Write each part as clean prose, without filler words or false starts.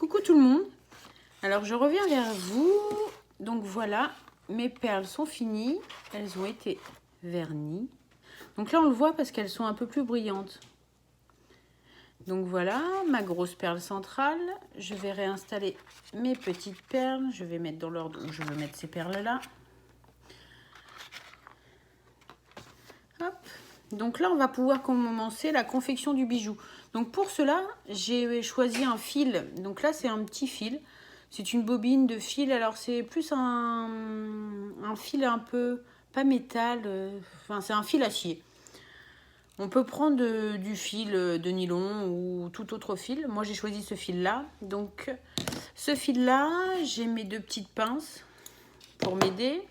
Coucou tout le monde. Alors je reviens vers vous. Donc voilà, mes perles sont finies. Elles ont été vernies. Donc là on le voit parce qu'elles sont un peu plus brillantes. Donc voilà, ma grosse perle centrale. Je vais réinstaller mes petites perles. Je vais mettre dans l'ordre où je veux mettre ces perles-là. Hop. Donc là, on va pouvoir commencer la confection du bijou. Donc pour cela, j'ai choisi un fil. Donc là, c'est un petit fil. C'est une bobine de fil. Alors c'est plus un fil un peu, pas métal, enfin c'est un fil acier. On peut prendre du fil de nylon ou tout autre fil. Moi, j'ai choisi ce fil-là. Donc ce fil-là, j'ai mes deux petites pinces pour m'aider.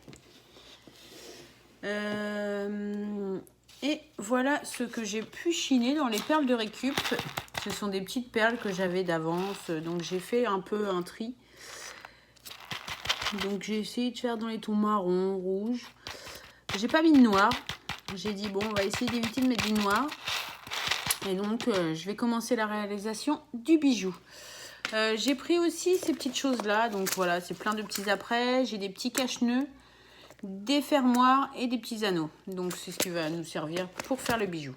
Et voilà ce que j'ai pu chiner dans les perles de récup. Ce sont des petites perles que j'avais d'avance. Donc j'ai fait un peu un tri. Donc j'ai essayé de faire dans les tons marron, rouge. J'ai pas mis de noir. J'ai dit bon, on va essayer d'éviter de mettre du noir. Et donc je vais commencer la réalisation du bijou. J'ai pris aussi ces petites choses là. Donc voilà, c'est plein de petits apprêts. J'ai des petits cache-nœuds, des fermoirs et des petits anneaux. Donc c'est ce qui va nous servir pour faire le bijou.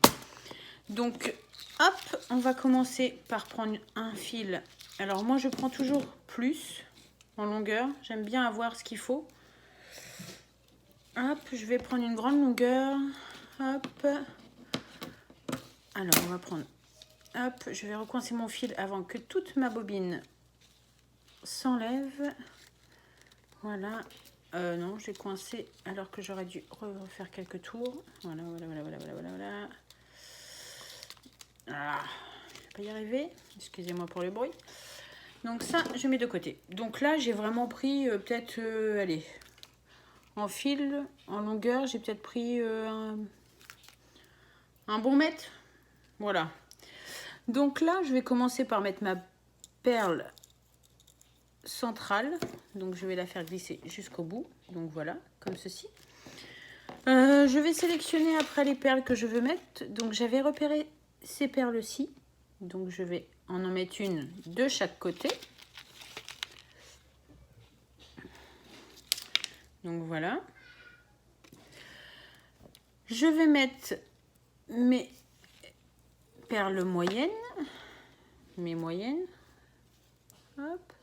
Donc hop, on va commencer par prendre un fil. Alors moi je prends toujours plus en longueur. J'aime bien avoir ce qu'il faut. Hop, je vais prendre une grande longueur. Hop. Alors on va prendre. Hop, je vais recoincer mon fil avant que toute ma bobine s'enlève. Voilà. Non, j'ai coincé alors que j'aurais dû refaire quelques tours. Voilà. Ah, je vais pas y arriver. Excusez-moi pour le bruit. Donc ça, je mets de côté. Donc là, j'ai vraiment pris peut-être, allez, en fil, en longueur, j'ai peut-être pris un bon mètre. Voilà. Donc là, je vais commencer par mettre ma perle centrale. Donc je vais la faire glisser jusqu'au bout. Donc voilà, comme ceci. Je vais sélectionner après les perles que je veux mettre. Donc j'avais repéré ces perles-ci. Donc je vais en mettre une de chaque côté. Donc voilà. Je vais mettre mes perles moyennes. Mes moyennes. Hop.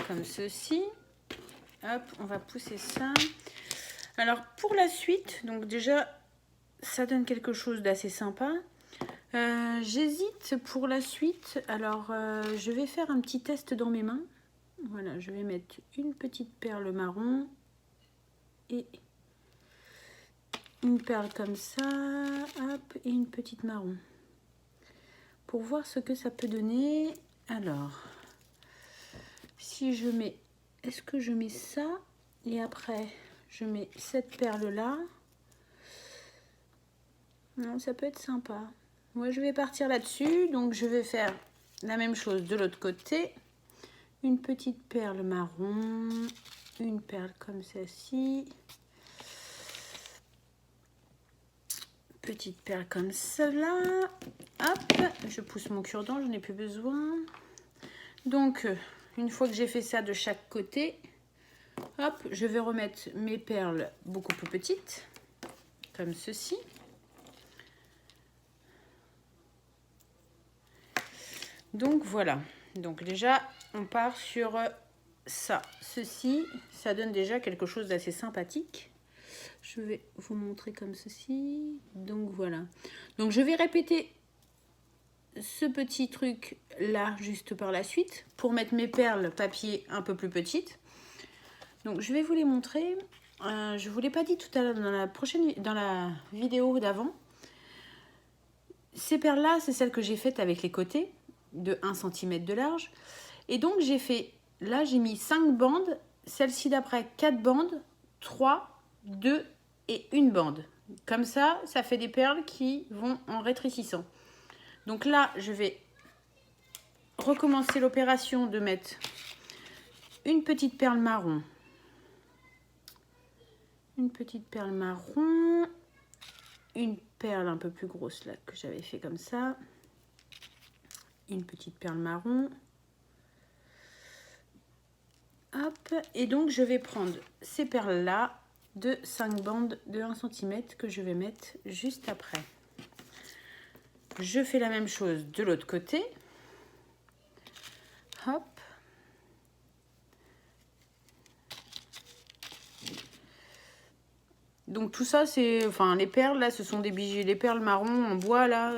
Comme ceci. Hop, on va pousser ça. Alors pour la suite, donc déjà ça donne quelque chose d'assez sympa. J'hésite pour la suite. Alors je vais faire un petit test dans mes mains. Voilà, je vais mettre une petite perle marron et une perle comme ça, hop, et une petite marron. Pour voir ce que ça peut donner. Alors, si je mets, est-ce que je mets ça et après je mets cette perle là. Non, ça peut être sympa. Moi, je vais partir là-dessus. Donc, je vais faire la même chose de l'autre côté. Une petite perle marron. Une perle comme celle-ci. Petite perle comme celle-là. Hop, je pousse mon cure-dent, j'en ai plus besoin. Donc, une fois que j'ai fait ça de chaque côté, hop, je vais remettre mes perles beaucoup plus petites. Comme ceci. Donc voilà, donc déjà on part sur ça. Ceci, ça donne déjà quelque chose d'assez sympathique. Je vais vous montrer comme ceci. Donc voilà. Donc je vais répéter ce petit truc là juste par la suite pour mettre mes perles papier un peu plus petites. Donc je vais vous les montrer. Je ne vous l'ai pas dit tout à l'heure dans la vidéo d'avant. Ces perles là, c'est celles que j'ai faites avec les côtés de 1 cm de large. Et donc j'ai fait, là j'ai mis 5 bandes, celle-ci d'après 4 bandes, 3, 2 et 1 bande. Comme ça, ça fait des perles qui vont en rétrécissant. Donc là, je vais recommencer l'opération de mettre une petite perle marron. Une petite perle marron. Une perle un peu plus grosse là que j'avais fait comme ça. une petite perle marron. Hop, et donc je vais prendre ces perles là de 5 bandes de 1 cm que je vais mettre juste après. Je fais la même chose de l'autre côté. Hop. Donc tout ça, c'est, enfin les perles là, ce sont des bijoux, les perles marron en bois là,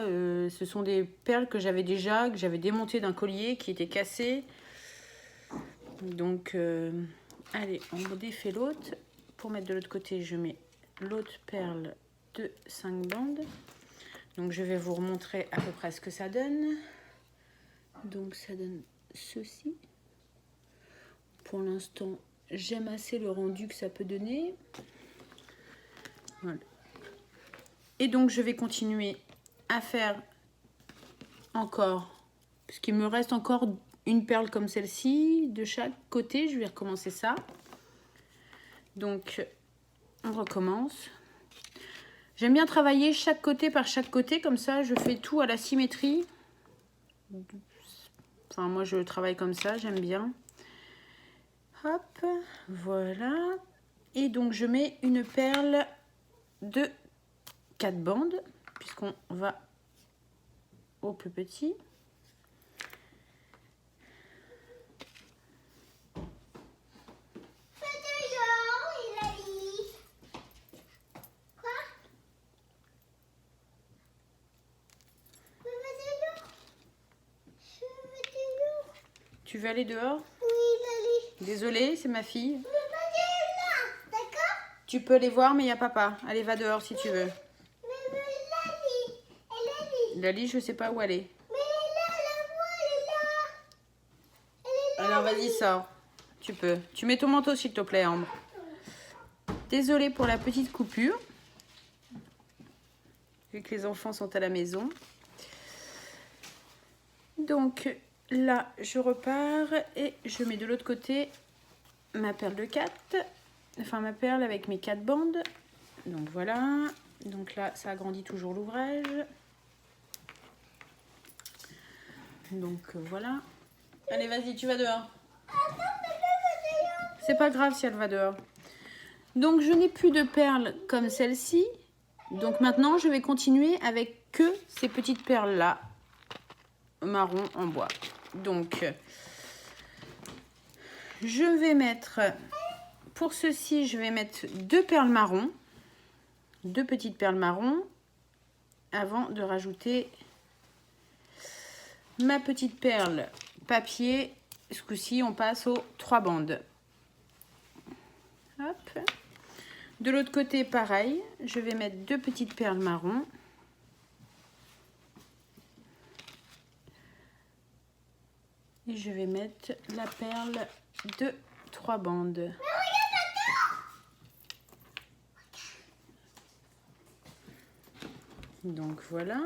ce sont des perles que j'avais déjà, que j'avais démontées d'un collier qui était cassé. Donc allez, on défait l'autre. Pour mettre de l'autre côté, je mets l'autre perle de 5 bandes. Donc je vais vous remontrer à peu près ce que ça donne. Donc ça donne ceci. Pour l'instant, j'aime assez le rendu que ça peut donner. Voilà. Et donc je vais continuer à faire encore, puisqu'il me reste encore une perle comme celle-ci de chaque côté. Je vais recommencer ça. Donc on recommence. J'aime bien travailler chaque côté par chaque côté, comme ça je fais tout à la symétrie. Enfin moi je travaille comme ça, j'aime bien. Hop, voilà. Et donc je mets une perle de 4 bandes, puisqu'on va au plus petit. Tu veux aller dehors? Oui, Lali. Désolée, c'est ma fille. Mais là, d'accord? Tu peux aller voir, mais il y a papa. Allez, va dehors si tu veux. Mais Lali, et Lali. Lali, je sais pas où elle est. Mais là, la voix, elle est là. Elle est là. Alors, vas-y, sors. Tu peux. Tu mets ton manteau, s'il te plaît, Ambre. Désolée pour la petite coupure. Vu que les enfants sont à la maison. Donc, là, je repars et je mets de l'autre côté ma perle de 4. Enfin, ma perle avec mes 4 bandes. Donc, voilà. Donc là, ça agrandit toujours l'ouvrage. Donc, voilà. Allez, vas-y, tu vas dehors. C'est pas grave si elle va dehors. Donc, je n'ai plus de perles comme celle-ci. Donc, maintenant, je vais continuer avec que ces petites perles-là, marron en bois. Donc, je vais mettre, pour ceci, je vais mettre 2 perles marron, 2 petites perles marron, avant de rajouter ma petite perle papier. Ce coup-ci, on passe aux 3 bandes. Hop. De l'autre côté, pareil, je vais mettre 2 petites perles marron. Et je vais mettre la perle de 3 bandes. Donc voilà.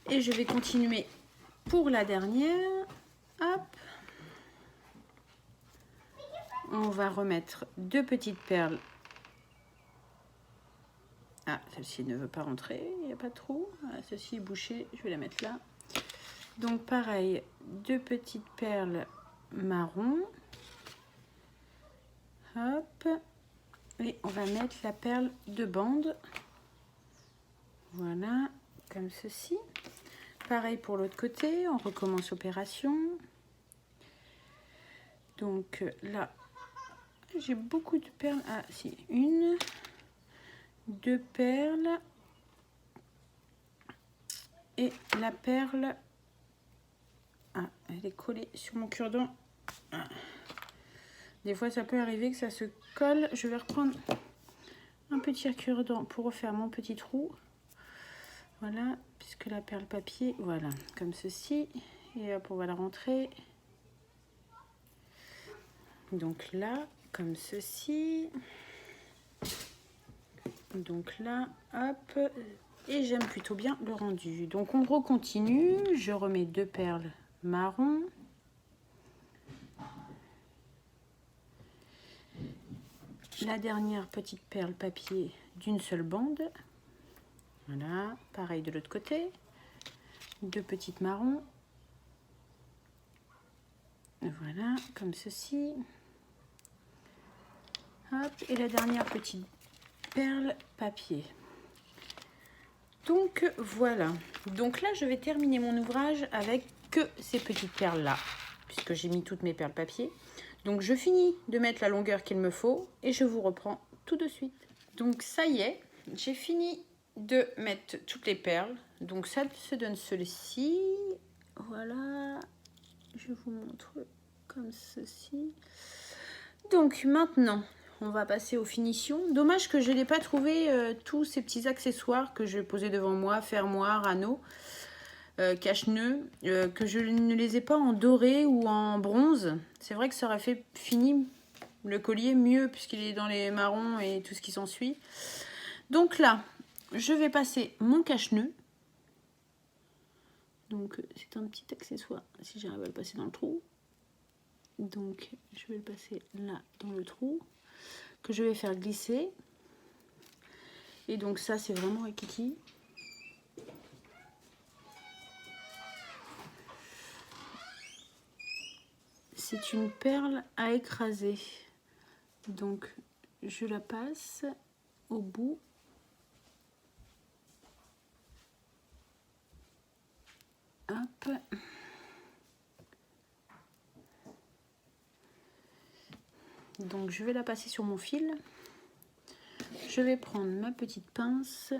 Et je vais continuer pour la dernière. Hop. On va remettre 2 petites perles. Ah, celle-ci ne veut pas rentrer, il n'y a pas de trou. Ah, celle-ci est bouchée, je vais la mettre là. Donc pareil, 2 petites perles marron. Hop. Et on va mettre la perle de bande. Voilà, comme ceci. Pareil pour l'autre côté, on recommence l'opération. Donc là, j'ai beaucoup de perles. Ah si, 1, 2 perles. Et la perle, ah, elle est collée sur mon cure-dent. Ah. Des fois, ça peut arriver que ça se colle. Je vais reprendre un petit cure-dent pour refaire mon petit trou. Voilà, puisque la perle papier, voilà, comme ceci. Et hop, on va la rentrer. Donc là, comme ceci. Donc là, hop. Et j'aime plutôt bien le rendu. Donc on recontinue. Je remets 2 perles marron. La dernière petite perle papier d'une seule bande. Voilà, pareil de l'autre côté. 2 petites marrons. Voilà, comme ceci. Hop, et la dernière petite perle papier. Donc voilà. Donc là, je vais terminer mon ouvrage avec que ces petites perles là, puisque j'ai mis toutes mes perles papier. Donc je finis de mettre la longueur qu'il me faut et je vous reprends tout de suite. Donc ça y est, j'ai fini de mettre toutes les perles. Donc ça se donne ceci. Voilà, je vous montre comme ceci. Donc maintenant, on va passer aux finitions. Dommage que je n'ai pas trouvé tous ces petits accessoires que je posais devant moi, fermoirs, anneaux, cache-nœuds, que je ne les ai pas en doré ou en bronze. C'est vrai que ça aurait fait fini le collier mieux puisqu'il est dans les marrons et tout ce qui s'ensuit. Donc là, je vais passer mon cache-nœud. Donc c'est un petit accessoire si j'arrive à le passer dans le trou. Donc je vais le passer là dans le trou que je vais faire glisser. Et donc ça c'est vraiment rikiki. C'est une perle à écraser. Donc je la passe au bout. Hop. Donc je vais la passer sur mon fil. Je vais prendre ma petite pince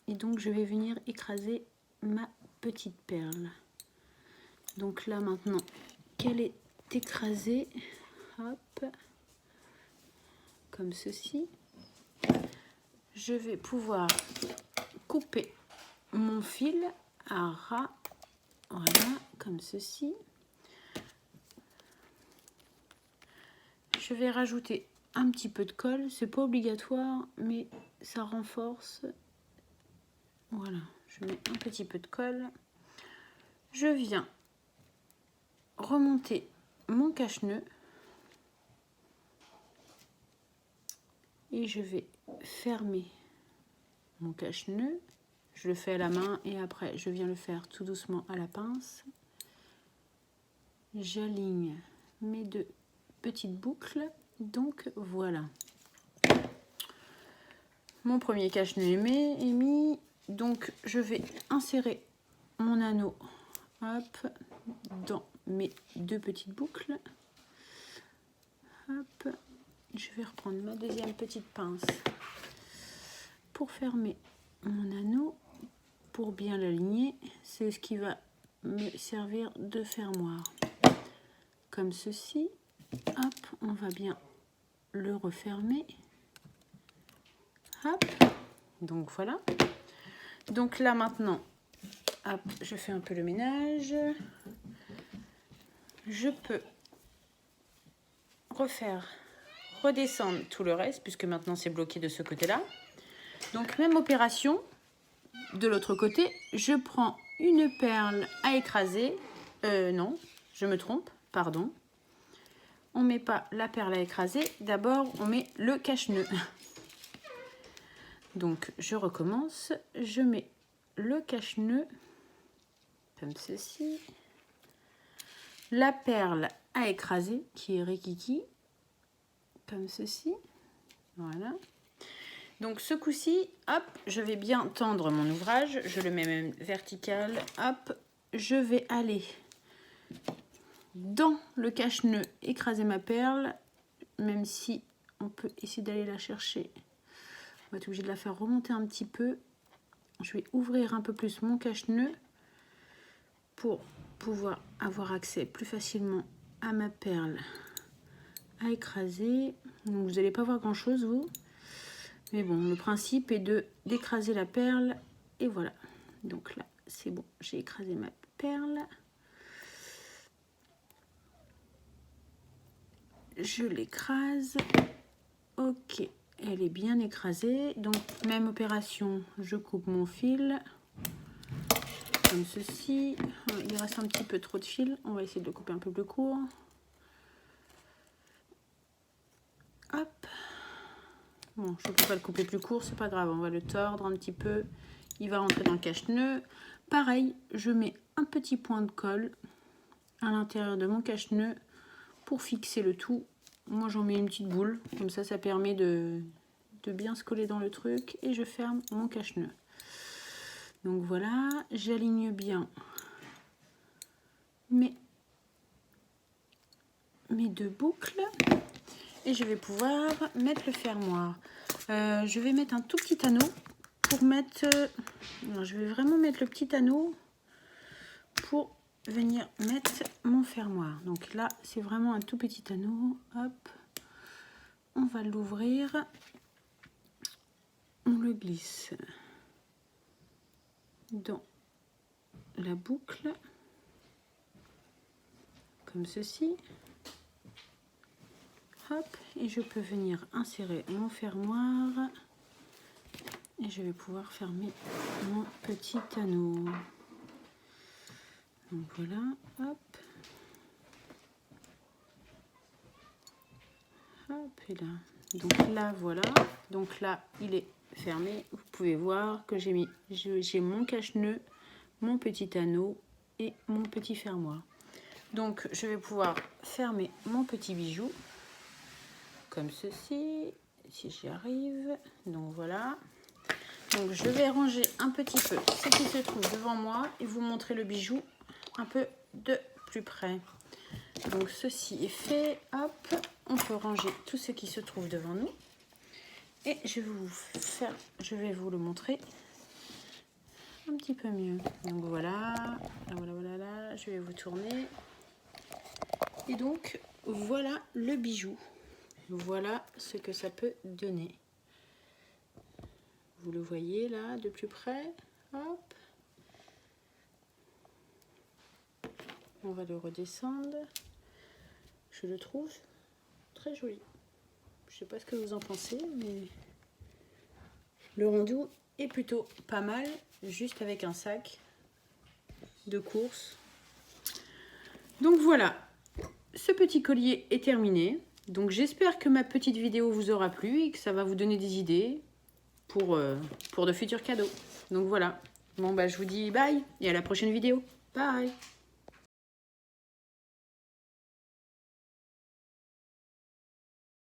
et donc je vais venir écraser ma petite perle. Donc là maintenant qu'elle est écrasée, hop, comme ceci, je vais pouvoir couper mon fil à ras, voilà, comme ceci. Je vais rajouter un petit peu de colle, c'est pas obligatoire, mais ça renforce. Voilà, je mets un petit peu de colle. Je viens remonter mon cache-nœud et je vais fermer mon cache-nœud. Je le fais à la main et après je viens le faire tout doucement à la pince. J'aligne mes 2 petites boucles. Donc voilà. Mon premier cache-nœud est mis. Donc je vais insérer mon anneau, hop, dans mes 2 petites boucles. Hop, je vais reprendre ma deuxième petite pince pour fermer mon anneau, pour bien l'aligner. C'est ce qui va me servir de fermoir. Comme ceci. Hop, on va bien le refermer. Hop, donc voilà. Donc là maintenant, hop, je fais un peu le ménage. Je peux redescendre tout le reste puisque maintenant c'est bloqué de ce côté-là. Donc même opération de l'autre côté. Je prends une perle à écraser. Non, je me trompe, pardon. On ne met pas la perle à écraser. D'abord, on met le cache-nœud. Donc, je recommence. Je mets le cache-nœud comme ceci. La perle à écraser qui est rikiki comme ceci. Voilà. Donc, ce coup-ci, hop, je vais bien tendre mon ouvrage. Je le mets même vertical. Hop, je vais aller dans le cache-nœud écraser ma perle, même si on peut essayer d'aller la chercher. On va être obligé de la faire remonter un petit peu. Je vais ouvrir un peu plus mon cache-nœud pour pouvoir avoir accès plus facilement à ma perle à écraser. Donc vous n'allez pas voir grand chose vous, mais bon, le principe est d'écraser la perle et voilà. Donc là c'est bon, j'ai écrasé ma perle. Je l'écrase. Ok, elle est bien écrasée. Donc même opération, je coupe mon fil comme ceci. Il reste un petit peu trop de fil, on va essayer de le couper un peu plus court. Hop, Bon, je ne peux pas le couper plus court, c'est pas grave. On va le tordre un petit peu. Il va rentrer dans le cache-nœud. Pareil, je mets un petit point de colle à l'intérieur de mon cache-nœud pour fixer le tout. Moi, j'en mets une petite boule. Comme ça permet de bien se coller dans le truc. Et je ferme mon cache-nœud. Donc voilà, j'aligne bien mes 2 boucles. Et je vais pouvoir mettre le fermoir. Je vais mettre un tout petit anneau pour mettre... alors, je vais vraiment mettre le petit anneau pour venir mettre mon fermoir. Donc là, c'est vraiment un tout petit anneau. Hop, on va l'ouvrir. On le glisse dans la boucle, comme ceci. Hop, et je peux venir insérer mon fermoir et je vais pouvoir fermer mon petit anneau. Donc voilà, hop. Hop, et là. Donc là, voilà. Donc là, il est fermé. Vous pouvez voir que j'ai mon cache-nœud, mon petit anneau et mon petit fermoir. Donc je vais pouvoir fermer mon petit bijou comme ceci, si j'y arrive. Donc voilà. Donc je vais ranger un petit peu ce qui se trouve devant moi et vous montrer le bijou un peu de plus près. Donc ceci est fait. Hop, on peut ranger tout ce qui se trouve devant nous. Et je vais vous le montrer un petit peu mieux. Donc voilà, voilà, je vais vous tourner. Et donc voilà le bijou. Voilà ce que ça peut donner. Vous le voyez là de plus près. Hop. On va le redescendre. Je le trouve très joli. Je sais pas ce que vous en pensez, mais le rendu est plutôt pas mal, juste avec un sac de course. Donc voilà, ce petit collier est terminé. Donc j'espère que ma petite vidéo vous aura plu et que ça va vous donner des idées pour de futurs cadeaux. Donc voilà. Bon bah je vous dis bye et à la prochaine vidéo. Bye.